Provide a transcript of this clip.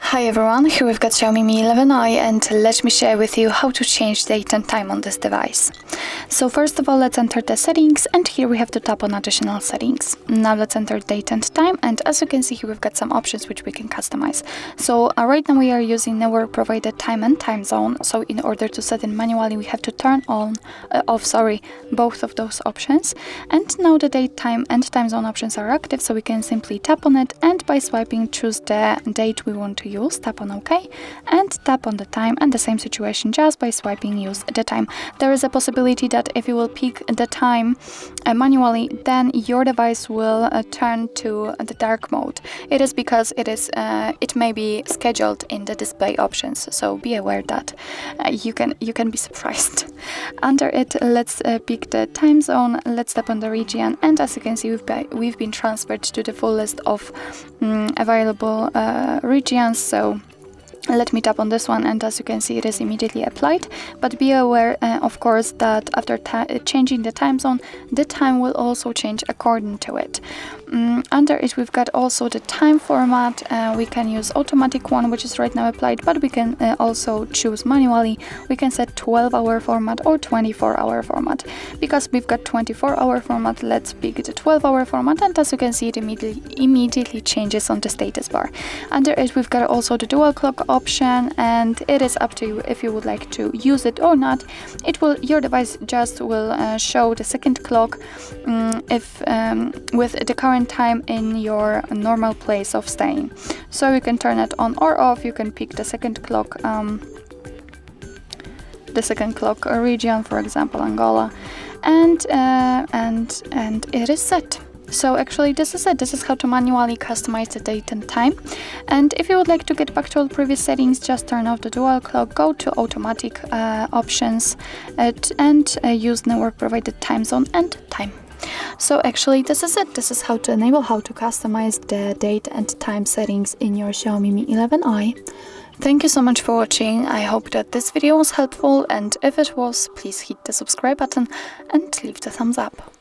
Hi everyone, here we've got Xiaomi Mi 11i and let me share with you how to change date and time on this device. So first of all, let's enter the settings, and here we have to tap on additional settings. Now let's enter date and time, and as you can see here we've got some options which we can customize. So right now we are using network provided time and time zone, so in order to set it manually we have to turn off both of those options. And now the date, time and time zone options are active, so we can simply tap on it and by swiping choose the date we want to use, tap on OK, and tap on the time, and the same situation, just by swiping use the time. There is a possibility that if you will pick the time manually, then your device will turn to the dark mode. It is because it may be scheduled in the display options, so be aware that you can be surprised. Under it, let's pick the time zone, let's tap on the region, and as you can see we've been transferred to the full list of available regions. So let me tap on this one, and as you can see it is immediately applied, but be aware of course that after changing the time zone, the time will also change according to it. Under it we've got also the time format. We can use automatic one, which is right now applied, but we can also choose manually. We can set 12-hour format or 24-hour format. Because we've got 24-hour format, let's pick the 12-hour format, and as you can see it immediately changes on the status bar. Under it we've got also the dual clock option, and it is up to you if you would like to use it or not. Your device just will show the second clock if with the current time in your normal place of staying. So you can turn it on or off. You can pick the second clock region, for example Angola, and it is set. So actually this is it. This is how to manually customize the date and time. And if you would like to get back to all previous settings, just turn off the dual clock, go to automatic options, and use network provided time zone and time. So actually this is it. This is how to customize the date and time settings in your Xiaomi Mi 11i. Thank you so much for watching. I hope that this video was helpful, and if it was, please hit the subscribe button and leave the thumbs up.